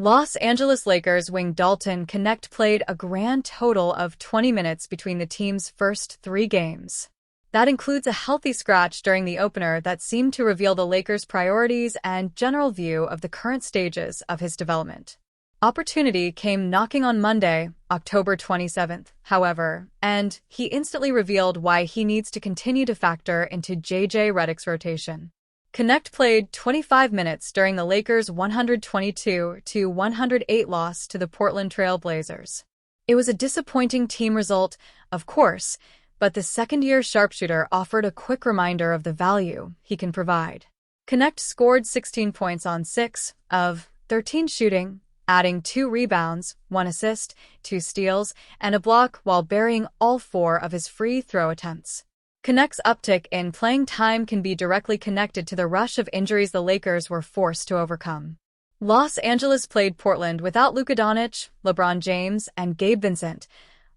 Los Angeles Lakers wing Dalton Knecht played a grand total of 20 minutes between the team's first 3 games. That includes a healthy scratch during the opener that seemed to reveal the Lakers' priorities and general view of the current stages of his development. Opportunity came knocking on Monday, October 27th, however, and he instantly revealed why he needs to continue to factor into J.J. Redick's rotation. Knecht played 25 minutes during the Lakers' 122-108 loss to the Portland Trail Blazers. It was a disappointing team result, of course, but the second-year sharpshooter offered a quick reminder of the value he can provide. Knecht scored 16 points on 6 of 13 shooting, adding 2 rebounds, 1 assist, 2 steals, and a block while burying all 4 of his free throw attempts. Knecht's uptick in playing time can be directly connected to the rush of injuries the Lakers were forced to overcome. Los Angeles played Portland without Luka Doncic, LeBron James, and Gabe Vincent,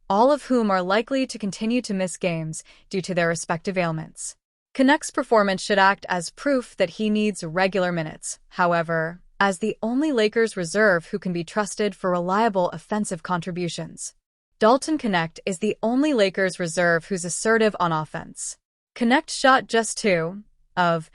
all of whom are likely to continue to miss games due to their respective ailments. Knecht's performance should act as proof that he needs regular minutes, however, as the only Lakers reserve who can be trusted for reliable offensive contributions. Dalton Knecht is the only Lakers reserve who's assertive on offense. Knecht shot just 2 of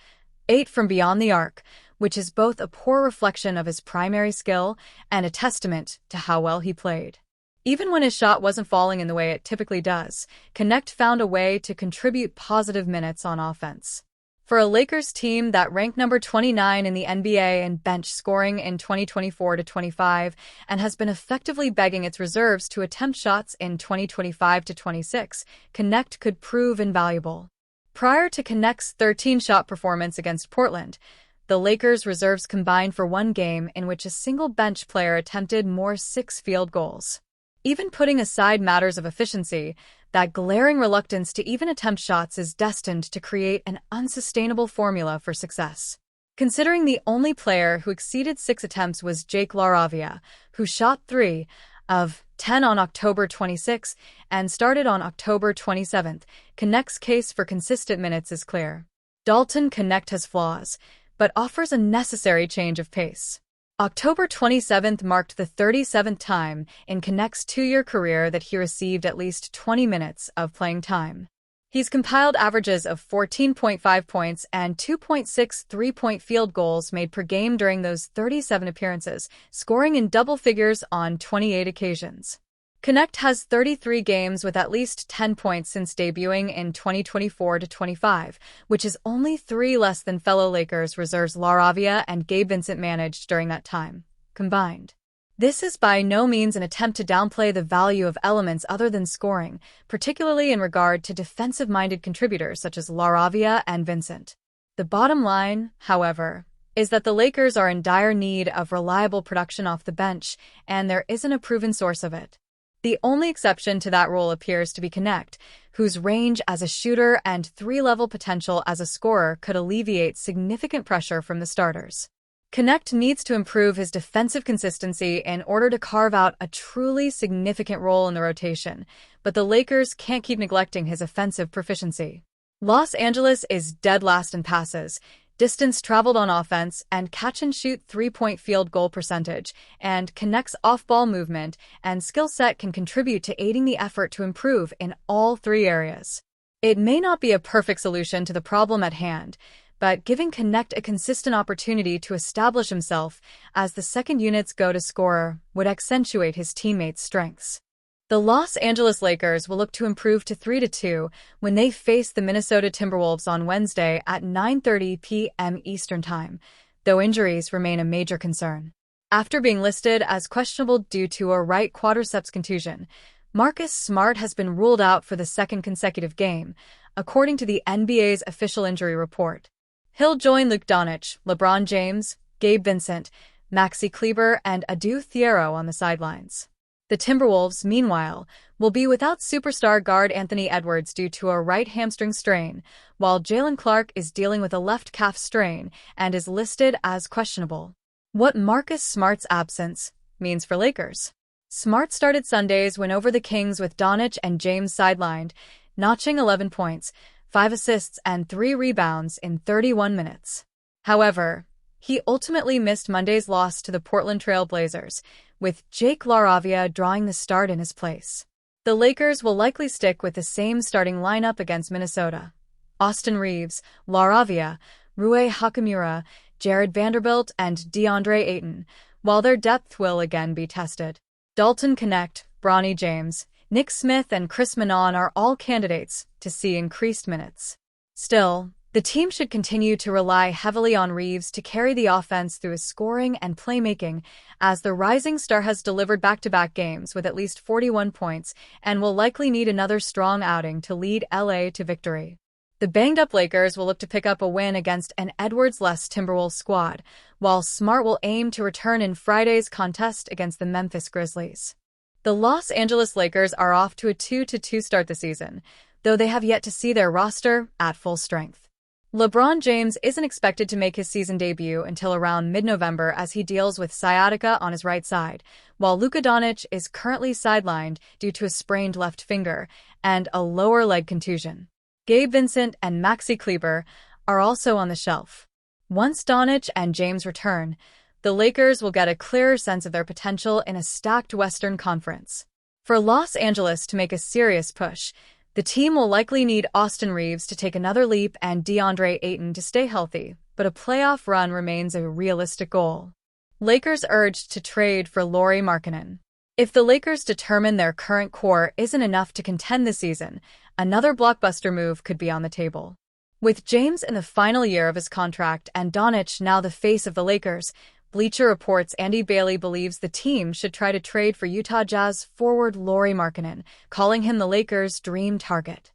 8 from beyond the arc, which is both a poor reflection of his primary skill and a testament to how well he played. Even when his shot wasn't falling in the way it typically does, Knecht found a way to contribute positive minutes on offense. For a Lakers team that ranked number 29 in the NBA in bench scoring in 2024-25 and has been effectively begging its reserves to attempt shots in 2025-26, Knecht could prove invaluable. Prior to Knecht's 13-shot performance against Portland, the Lakers' reserves combined for one game in which a single bench player attempted more 6 field goals. Even putting aside matters of efficiency, that glaring reluctance to even attempt shots is destined to create an unsustainable formula for success. Considering the only player who exceeded 6 attempts was Jake LaRavia, who shot 3 of 10 on October 26 and started on October 27, Knecht's case for consistent minutes is clear. Dalton Knecht has flaws, but offers a necessary change of pace. October 27 marked the 37th time in Knecht's 2-year career that he received at least 20 minutes of playing time. He's compiled averages of 14.5 points and 2.6 three-point field goals made per game during those 37 appearances, scoring in double figures on 28 occasions. Knecht has 33 games with at least 10 points since debuting in 2024-25, which is only 3 less than fellow Lakers reserves LaRavia and Gabe Vincent managed during that time, combined. This is by no means an attempt to downplay the value of elements other than scoring, particularly in regard to defensive-minded contributors such as LaRavia and Vincent. The bottom line, however, is that the Lakers are in dire need of reliable production off the bench, and there isn't a proven source of it. The only exception to that rule appears to be Knecht, whose range as a shooter and 3-level potential as a scorer could alleviate significant pressure from the starters. Knecht needs to improve his defensive consistency in order to carve out a truly significant role in the rotation, but the Lakers can't keep neglecting his offensive proficiency. Los Angeles is dead last in passes, distance traveled on offense, and catch-and-shoot 3-point field goal percentage, and Knecht's off-ball movement and skill set can contribute to aiding the effort to improve in all 3 areas. It may not be a perfect solution to the problem at hand, but giving Knecht a consistent opportunity to establish himself as the second unit's go-to scorer would accentuate his teammates' strengths. The Los Angeles Lakers will look to improve to 3-2 when they face the Minnesota Timberwolves on Wednesday at 9:30 p.m. Eastern Time, though injuries remain a major concern. After being listed as questionable due to a right quadriceps contusion, Marcus Smart has been ruled out for the 2nd consecutive game, according to the NBA's official injury report. He'll join Luka Doncic, LeBron James, Gabe Vincent, Maxi Kleber, and Adu Thiero on the sidelines. The Timberwolves, meanwhile, will be without superstar guard Anthony Edwards due to a right hamstring strain, while Jalen Clark is dealing with a left calf strain and is listed as questionable. What Marcus Smart's absence means for Lakers. Smart started Sunday's win over the Kings with Doncic and James sidelined, notching 11 points, 5 assists, and 3 rebounds in 31 minutes. However, He ultimately missed Monday's loss to the Portland Trail Blazers, with Jake LaRavia drawing the start in his place. The Lakers will likely stick with the same starting lineup against Minnesota: Austin Reeves, LaRavia, Rui Hachimura, Jared Vanderbilt, and DeAndre Ayton, while their depth will again be tested. Dalton Knecht, Bronny James, Nick Smith, and Chris Minon are all candidates to see increased minutes. Still, the team should continue to rely heavily on Reeves to carry the offense through his scoring and playmaking, as the rising star has delivered back-to-back games with at least 41 points and will likely need another strong outing to lead LA to victory. The banged-up Lakers will look to pick up a win against an Edwards-less Timberwolves squad, while Smart will aim to return in Friday's contest against the Memphis Grizzlies. The Los Angeles Lakers are off to a 2-2 start this season, though they have yet to see their roster at full strength. LeBron James isn't expected to make his season debut until around mid-November as he deals with sciatica on his right side, while Luka Doncic is currently sidelined due to a sprained left finger and a lower leg contusion. Gabe Vincent and Maxi Kleber are also on the shelf. Once Doncic and James return, the Lakers will get a clearer sense of their potential in a stacked Western Conference. For Los Angeles to make a serious push, the team will likely need Austin Reeves to take another leap and DeAndre Ayton to stay healthy, but a playoff run remains a realistic goal. Lakers urged to trade for Lauri Markkanen. If the Lakers determine their current core isn't enough to contend this season, another blockbuster move could be on the table. With James in the final year of his contract and Doncic now the face of the Lakers, Bleacher Report's Andy Bailey believes the team should try to trade for Utah Jazz forward Lauri Markkanen, calling him the Lakers' dream target.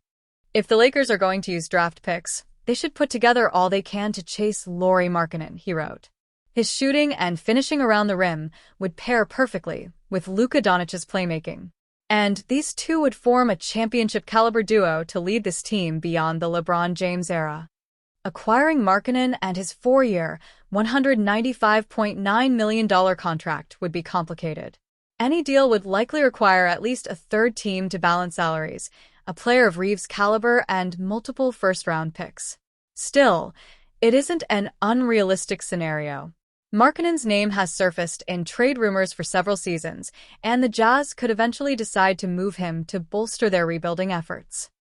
If the Lakers are going to use draft picks, they should put together all they can to chase Lauri Markkanen, he wrote. His shooting and finishing around the rim would pair perfectly with Luka Doncic's playmaking, and these two would form a championship-caliber duo to lead this team beyond the LeBron James era. Acquiring Markkanen and his 4-year, $195.9 million contract would be complicated. Any deal would likely require at least a third team to balance salaries, a player of Reeves' caliber, and multiple first-round picks. Still, it isn't an unrealistic scenario. Markkanen's name has surfaced in trade rumors for several seasons, and the Jazz could eventually decide to move him to bolster their rebuilding efforts.